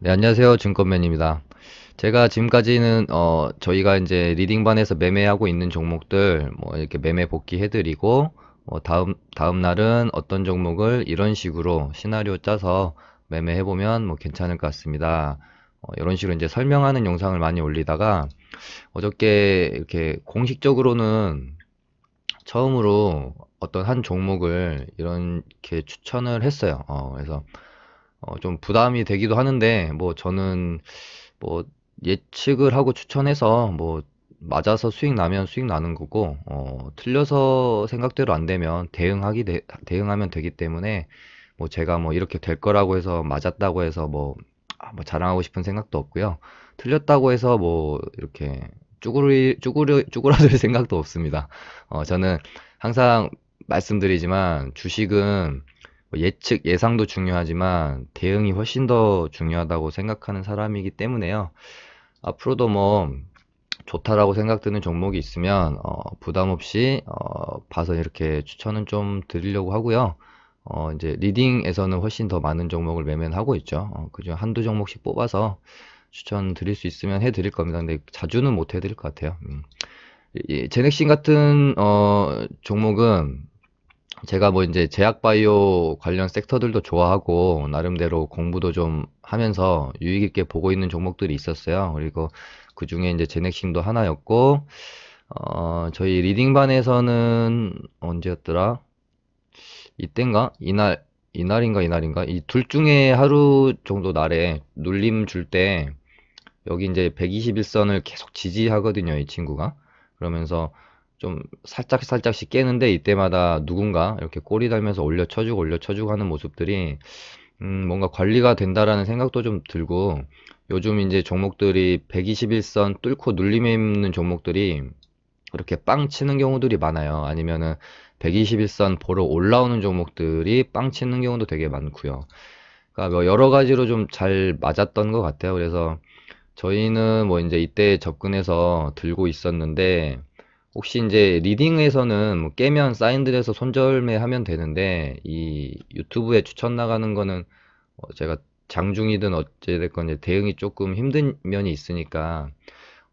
네, 안녕하세요. 증권맨입니다. 제가 지금까지는, 저희가 이제 리딩반에서 매매하고 있는 종목들, 뭐, 이렇게 매매 복귀해드리고, 다음 날은 어떤 종목을 이런 식으로 시나리오 짜서 매매해보면 뭐 괜찮을 것 같습니다. 이런 식으로 이제 설명하는 영상을 많이 올리다가, 어저께 이렇게 공식적으로는 처음으로 어떤 한 종목을 이렇게 추천을 했어요. 그래서 좀 부담이 되기도 하는데, 뭐 저는 뭐 예측을 하고 추천해서 뭐 맞아서 수익 나면 수익 나는 거고, 틀려서 생각대로 안 되면 대응하면 되기 때문에, 뭐 제가 뭐 이렇게 될 거라고 해서 맞았다고 해서 뭐 자랑하고 싶은 생각도 없고요. 틀렸다고 해서 뭐 이렇게 쭈그라들 생각도 없습니다. 저는 항상 말씀드리지만 주식은 뭐 예상도 중요하지만 대응이 훨씬 더 중요하다고 생각하는 사람이기 때문에요. 앞으로도 뭐 좋다라고 생각드는 종목이 있으면 부담 없이 봐서 이렇게 추천은 좀 드리려고 하고요. 이제 리딩에서는 훨씬 더 많은 종목을 매매는 하고 있죠. 그중 한두 종목씩 뽑아서 추천 드릴 수 있으면 해드릴 겁니다. 근데 자주는 못 해드릴 것 같아요. 이 제넥신 같은 종목은 제가 뭐 이제 제약바이오 관련 섹터들도 좋아하고 나름대로 공부도 좀 하면서 유익 있게 보고 있는 종목들이 있었어요. 그리고 그 중에 이제 제넥신도 하나였고, 저희 리딩반에서는 언제였더라? 이땐가? 이날인가? 이 둘 중에 하루 정도 날에 눌림 줄 때 여기 이제 121선을 계속 지지하거든요, 이 친구가. 그러면서 좀 살짝씩 깨는데 이때마다 누군가 이렇게 꼬리 달면서 올려쳐주고 하는 모습들이 뭔가 관리가 된다라는 생각도 좀 들고, 요즘 이제 종목들이 121선 뚫고 눌림에 있는 종목들이 그렇게 빵 치는 경우들이 많아요. 아니면은 121선 보러 올라오는 종목들이 빵 치는 경우도 되게 많고요. 그러니까 뭐 여러 가지로 좀 잘 맞았던 것 같아요. 그래서 저희는 뭐 이제 이때 접근해서 들고 있었는데, 혹시 이제 리딩에서는 뭐 깨면 사인들에서 손절매 하면 되는데, 이 유튜브에 추천 나가는 거는 제가 장중이든 어찌됐건 이제 대응이 조금 힘든 면이 있으니까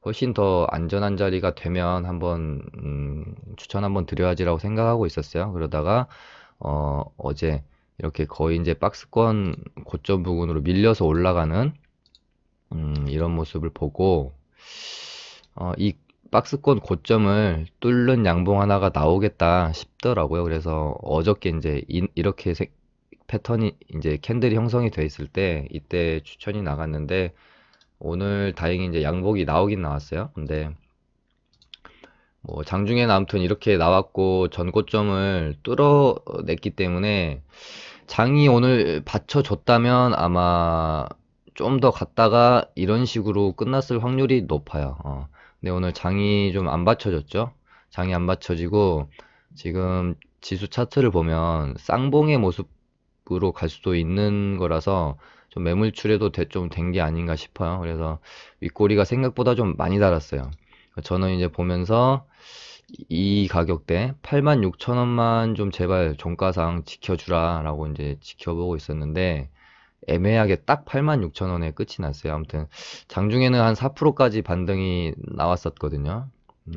훨씬 더 안전한 자리가 되면 한번 추천 한번 드려야지라고 생각하고 있었어요. 그러다가 어제 이렇게 거의 이제 박스권 고점 부근으로 밀려서 올라가는 이런 모습을 보고, 이 박스권 고점을 뚫는 양봉 하나가 나오겠다 싶더라고요. 그래서 어저께 이제 이렇게 패턴이 이제 캔들이 형성이 돼 있을 때 이때 추천이 나갔는데, 오늘 다행히 이제 양봉이 나오긴 나왔어요. 근데 뭐 장중에는 아무튼 이렇게 나왔고 전고점을 뚫어냈기 때문에 장이 오늘 받쳐줬다면 아마 좀 더 갔다가 이런 식으로 끝났을 확률이 높아요. 근데 오늘 장이 좀 안 받쳐줬죠. 장이 안 받쳐지고 지금 지수 차트를 보면 쌍봉의 모습으로 갈 수도 있는 거라서 좀 매물출에도 좀 된 게 아닌가 싶어요. 그래서 윗꼬리가 생각보다 좀 많이 달았어요. 저는 이제 보면서 이 가격대 86,000원만 좀 제발 종가상 지켜주라 라고 이제 지켜보고 있었는데, 애매하게 딱 86,000원에 끝이 났어요. 아무튼 장중에는 한 4%까지 반등이 나왔었거든요.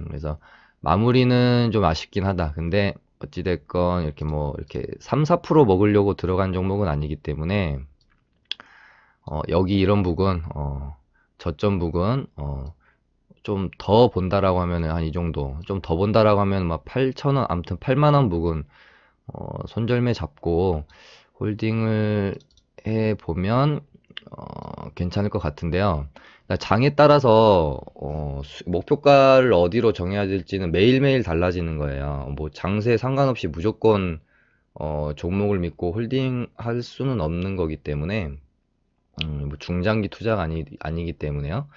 그래서 마무리는 좀 아쉽긴 하다. 근데 어찌됐건 이렇게 뭐 이렇게 3, 4% 먹으려고 들어간 종목은 아니기 때문에 여기 이런 부분, 저점 부분, 좀 더 본다라고 하면은 한 이 정도, 좀 더 본다라고 하면 막 8,000원, 아무튼 8만 원 부근 손절매 잡고 홀딩을 해 보면 괜찮을 것 같은데요. 그러니까 장에 따라서 목표가를 어디로 정해야 될지는 매일매일 달라지는 거예요. 뭐 장세 상관없이 무조건 종목을 믿고 홀딩 할 수는 없는 거기 때문에, 뭐 중장기 투자가 아니기 때문에요.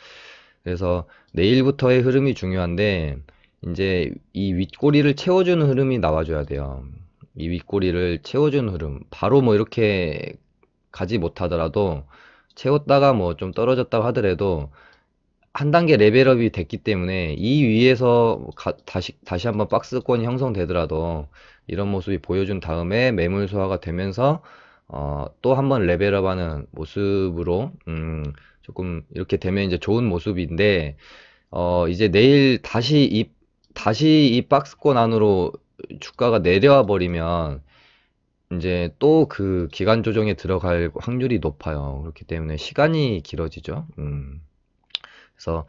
그래서 내일부터의 흐름이 중요한데, 이제 이 윗꼬리를 채워주는 흐름이 나와줘야 돼요. 이 윗꼬리를 채워주는 흐름. 바로 뭐 이렇게 가지 못하더라도, 채웠다가 뭐 좀 떨어졌다고 하더라도 한 단계 레벨업이 됐기 때문에 이 위에서 다시 한번 박스권이 형성되더라도 이런 모습이 보여준 다음에 매물 소화가 되면서 또 한번 레벨업하는 모습으로, 조금 이렇게 되면 이제 좋은 모습인데, 이제 내일 다시 이 박스권 안으로 주가가 내려와 버리면, 이제 또 그 기간 조정에 들어갈 확률이 높아요. 그렇기 때문에 시간이 길어지죠. 그래서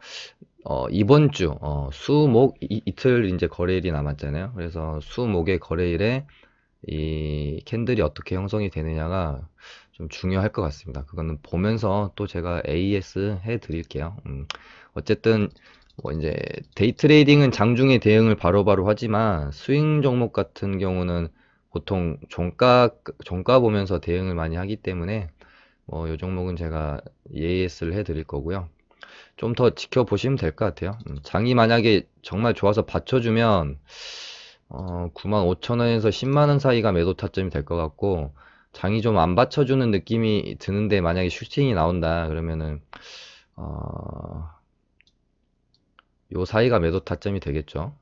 이번 주 수목 이틀 이제 거래일이 남았잖아요. 그래서 수목의 거래일에 이 캔들이 어떻게 형성이 되느냐가 좀 중요할 것 같습니다. 그거는 보면서 또 제가 AS 해 드릴게요. 어쨌든 뭐 이제 데이 트레이딩은 장중에 대응을 바로바로 하지만 스윙 종목 같은 경우는 보통 종가 보면서 대응을 많이 하기 때문에 뭐 이 종목은 제가 AS를 해 드릴 거고요. 좀 더 지켜보시면 될 것 같아요. 장이 만약에 정말 좋아서 받쳐주면 95,000원에서 10만원 사이가 매도 타점이 될 것 같고, 장이 좀 안 받쳐주는 느낌이 드는데 만약에 슈팅이 나온다 그러면은 요 사이가 매도 타점이 되겠죠.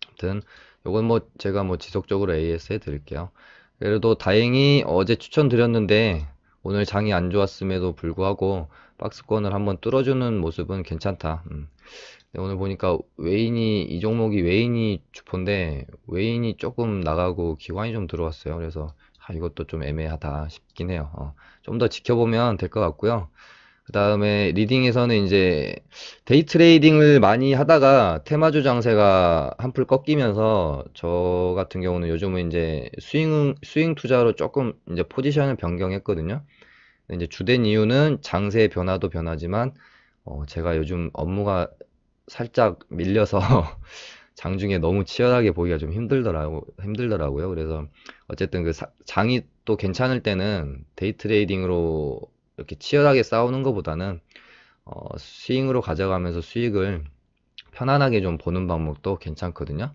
아무튼 요건 뭐 제가 뭐 지속적으로 AS 해 드릴게요. 그래도 다행히 어제 추천드렸는데 오늘 장이 안 좋았음에도 불구하고 박스권을 한번 뚫어주는 모습은 괜찮다. 근데 오늘 보니까 이 종목이 웨인이 주포인데 웨인이 조금 나가고 기관이 좀 들어왔어요. 그래서 이것도 좀 애매하다 싶긴 해요. 좀 더 지켜보면 될 것 같고요. 그 다음에 리딩에서는 이제 데이 트레이딩을 많이 하다가 테마주 장세가 한풀 꺾이면서 저 같은 경우는 요즘은 이제 스윙 투자로 조금 이제 포지션을 변경했거든요. 근데 이제 주된 이유는 장세의 변화도 변하지만 제가 요즘 업무가 살짝 밀려서 장중에 너무 치열하게 보기가 좀 힘들더라고요. 그래서 어쨌든 장이 또 괜찮을 때는 데이 트레이딩으로 이렇게 치열하게 싸우는 것보다는 스윙으로 가져가면서 수익을 편안하게 좀 보는 방법도 괜찮거든요.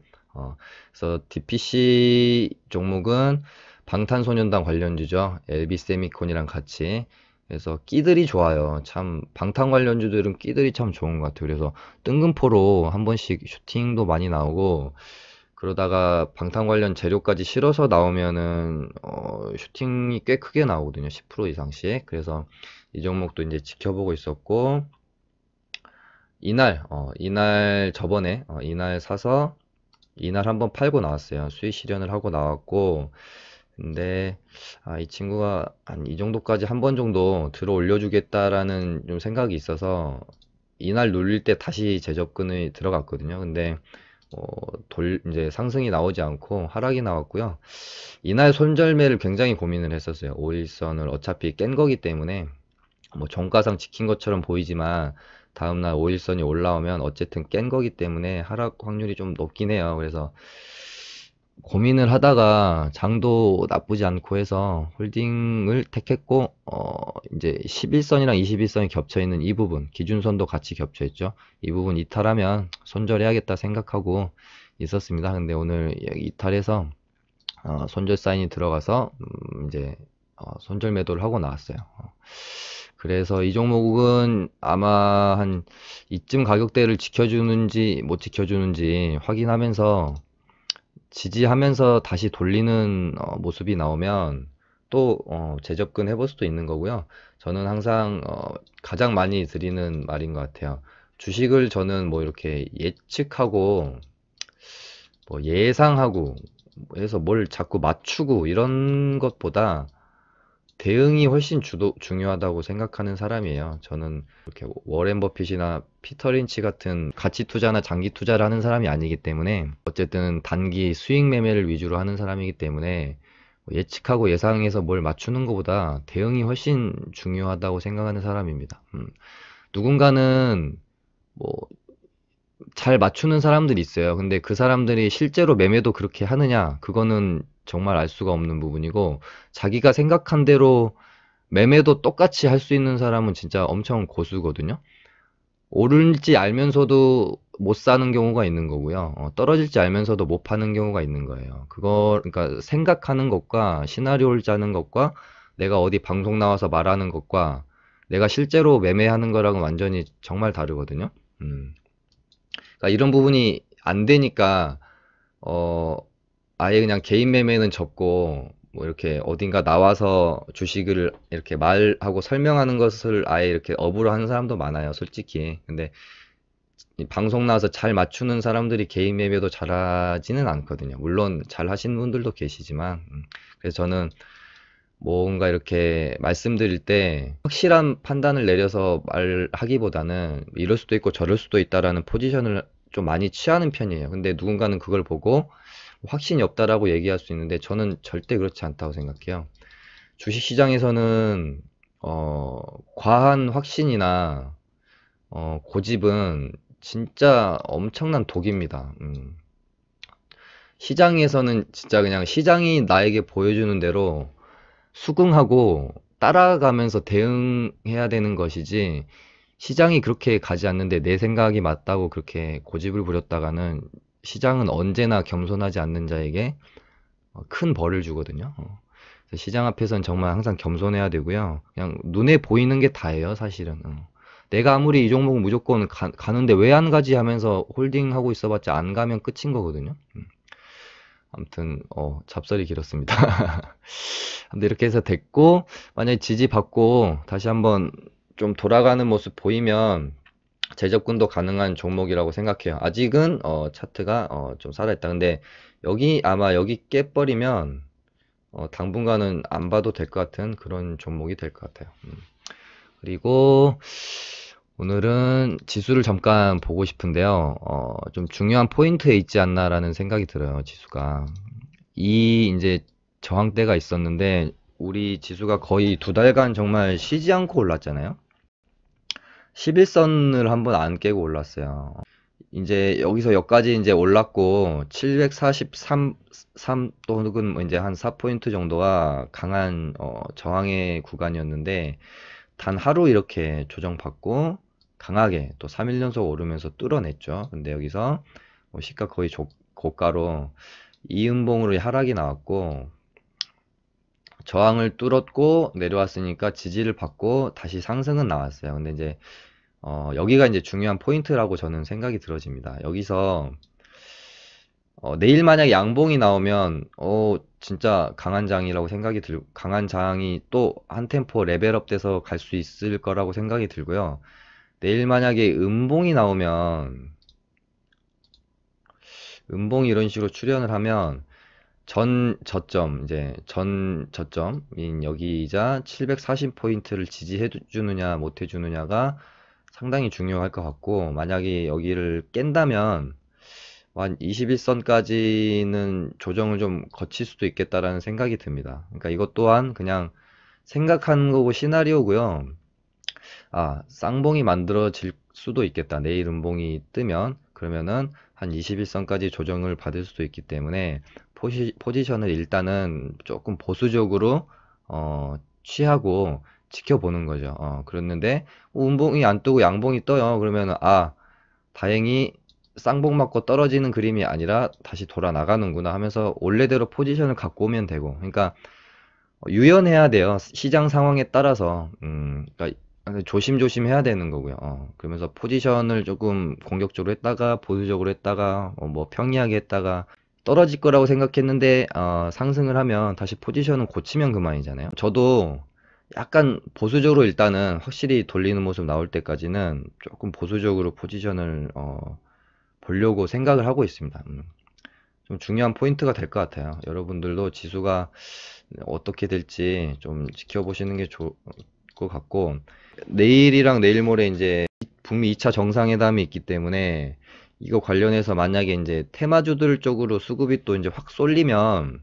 그래서 DPC 종목은 방탄소년단 관련주죠. LB세미콘이랑 같이. 그래서 끼들이 좋아요. 참 방탄 관련주들은 끼들이 참 좋은 것 같아요. 그래서 뜬금포로 한 번씩 슈팅도 많이 나오고, 그러다가 방탄 관련 재료까지 실어서 나오면은 슈팅이 꽤 크게 나오거든요. 10% 이상씩. 그래서 이 종목도 이제 지켜보고 있었고, 이날 사서 이날 한번 팔고 나왔어요. 수익 실현을 하고 나왔고, 근데 이 친구가 한 이 정도까지 한 번 정도 들어 올려주겠다라는 좀 생각이 있어서 이날 눌릴 때 다시 재접근이 들어갔거든요. 근데 이제 상승이 나오지 않고 하락이 나왔고요. 이날 손절매를 굉장히 고민을 했었어요. 5일선을 어차피 깬 거기 때문에 뭐 종가상 지킨 것처럼 보이지만 다음날 5일선이 올라오면 어쨌든 깬 거기 때문에 하락 확률이 좀 높긴 해요. 그래서 고민을 하다가 장도 나쁘지 않고 해서 홀딩을 택했고, 이제 11선이랑 21선이 겹쳐 있는 이 부분, 기준선도 같이 겹쳐 있죠. 이 부분 이탈하면 손절해야겠다 생각하고 있었습니다. 근데 오늘 이탈해서 손절 사인이 들어가서 이제 손절 매도를 하고 나왔어요. 그래서 이 종목은 아마 한 이쯤 가격대를 지켜주는지 못 지켜주는지 확인하면서 지지하면서 다시 돌리는 모습이 나오면 또 재접근 해볼 수도 있는 거고요. 저는 항상 가장 많이 드리는 말인 것 같아요. 주식을 저는 뭐 이렇게 예측하고 뭐 예상하고 해서 뭘 자꾸 맞추고 이런 것보다 대응이 훨씬 중요하다고 생각하는 사람이에요. 저는 이렇게 워렌 버핏이나 피터 린치 같은 가치 투자나 장기 투자를 하는 사람이 아니기 때문에, 어쨌든 단기 수익 매매를 위주로 하는 사람이기 때문에 예측하고 예상해서 뭘 맞추는 것보다 대응이 훨씬 중요하다고 생각하는 사람입니다. 누군가는 뭐 잘 맞추는 사람들이 있어요. 근데 그 사람들이 실제로 매매도 그렇게 하느냐? 그거는 정말 알 수가 없는 부분이고, 자기가 생각한 대로 매매도 똑같이 할 수 있는 사람은 진짜 엄청 고수거든요. 오를지 알면서도 못 사는 경우가 있는 거고요. 떨어질지 알면서도 못 파는 경우가 있는 거예요. 그러니까 생각하는 것과 시나리오를 짜는 것과 내가 어디 방송 나와서 말하는 것과 내가 실제로 매매하는 거랑은 완전히 정말 다르거든요. 그러니까 이런 부분이 안 되니까 어 아예 그냥 개인 매매는 접고 뭐 이렇게 어딘가 나와서 주식을 이렇게 말하고 설명하는 것을 아예 이렇게 업으로 하는 사람도 많아요, 솔직히. 근데 이 방송 나와서 잘 맞추는 사람들이 개인 매매도 잘하지는 않거든요. 물론 잘 하시는 분들도 계시지만, 그래서 저는 뭔가 이렇게 말씀드릴 때 확실한 판단을 내려서 말하기보다는 이럴 수도 있고 저럴 수도 있다라는 포지션을 좀 많이 취하는 편이에요. 근데 누군가는 그걸 보고 확신이 없다라고 얘기할 수 있는데 저는 절대 그렇지 않다고 생각해요. 주식시장에서는 과한 확신이나 고집은 진짜 엄청난 독입니다. 시장에서는 진짜 그냥 시장이 나에게 보여주는 대로 수긍하고 따라가면서 대응해야 되는 것이지, 시장이 그렇게 가지 않는데 내 생각이 맞다고 그렇게 고집을 부렸다가는 시장은 언제나 겸손하지 않는 자에게 큰 벌을 주거든요. 그래서 시장 앞에서는 정말 항상 겸손해야 되고요. 그냥 눈에 보이는 게 다예요, 사실은. 내가 아무리 이 종목은 무조건 가는데 왜 안 가지 하면서 홀딩하고 있어봤자 안 가면 끝인 거거든요. 아무튼 잡설이 길었습니다. 근데 이렇게 해서 됐고, 만약에 지지받고 다시 한번 좀 돌아가는 모습 보이면 재접근도 가능한 종목이라고 생각해요. 아직은 차트가 좀 살아있다. 근데 아마 여기 깨버리면 당분간은 안 봐도 될 것 같은 그런 종목이 될 것 같아요. 그리고 오늘은 지수를 잠깐 보고 싶은데요. 좀 중요한 포인트에 있지 않나라는 생각이 들어요, 지수가. 이제 저항대가 있었는데, 우리 지수가 거의 2달간 정말 쉬지 않고 올랐잖아요. 11선을 한번 안 깨고 올랐어요. 이제 여기서 여기까지 이제 올랐고, 743 또는 뭐 이제 한 4포인트 정도가 강한 저항의 구간이었는데, 단 하루 이렇게 조정받고 강하게 또 3일 연속 오르면서 뚫어냈죠. 근데 여기서 뭐 시가 거의 고가로 이음봉으로 하락이 나왔고, 저항을 뚫었고 내려왔으니까 지지를 받고 다시 상승은 나왔어요. 근데 이제 여기가 이제 중요한 포인트라고 저는 생각이 들어집니다. 여기서 내일 만약 양봉이 나오면 진짜 강한 장이라고 생각이 들고, 강한 장이 또 한 템포 레벨업 돼서 갈 수 있을 거라고 생각이 들고요. 내일 만약에 음봉이 나오면, 음봉이 이런 식으로 출현을 하면 전 저점인 여기이자 740포인트를 지지해 주느냐 못 해주느냐가 상당히 중요할 것 같고, 만약에 여기를 깬다면 한 21선까지는 조정을 좀 거칠 수도 있겠다라는 생각이 듭니다. 그러니까 이것 또한 그냥 생각하는 거고 시나리오고요. 쌍봉이 만들어질 수도 있겠다. 내일 음봉이 뜨면 그러면은 한 21선까지 조정을 받을 수도 있기 때문에 포지션을 일단은 조금 보수적으로 취하고 지켜보는 거죠. 그랬는데 음봉이 안 뜨고 양봉이 떠요. 그러면 다행히 쌍봉 맞고 떨어지는 그림이 아니라 다시 돌아 나가는구나 하면서 원래대로 포지션을 갖고 오면 되고, 그러니까 유연해야 돼요. 시장 상황에 따라서. 그러니까 조심조심 해야 되는 거고요. 그러면서 포지션을 조금 공격적으로 했다가 보수적으로 했다가 뭐 평이하게 했다가 떨어질 거라고 생각했는데 상승을 하면 다시 포지션을 고치면 그만이잖아요. 저도 약간 보수적으로 일단은 확실히 돌리는 모습 나올 때까지는 조금 보수적으로 포지션을 보려고 생각을 하고 있습니다. 좀 중요한 포인트가 될 것 같아요. 여러분들도 지수가 어떻게 될지 좀 지켜보시는 게 좋을 것 같고, 내일이랑 내일 모레 이제 북미 2차 정상회담이 있기 때문에 이거 관련해서 만약에 이제 테마주들 쪽으로 수급이 또 이제 확 쏠리면,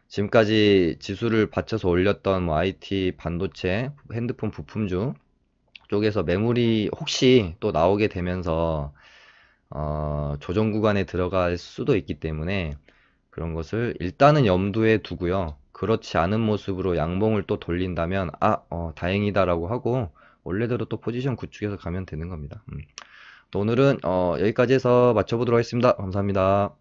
지금까지 지수를 받쳐서 올렸던 뭐 IT, 반도체, 핸드폰 부품주 쪽에서 매물이 혹시 또 나오게 되면서 조정 구간에 들어갈 수도 있기 때문에 그런 것을 일단은 염두에 두고요. 그렇지 않은 모습으로 양봉을 또 돌린다면 다행이다라고 하고 원래대로 또 포지션 구축해서 가면 되는 겁니다. 또 오늘은 여기까지 해서 마쳐보도록 하겠습니다. 감사합니다.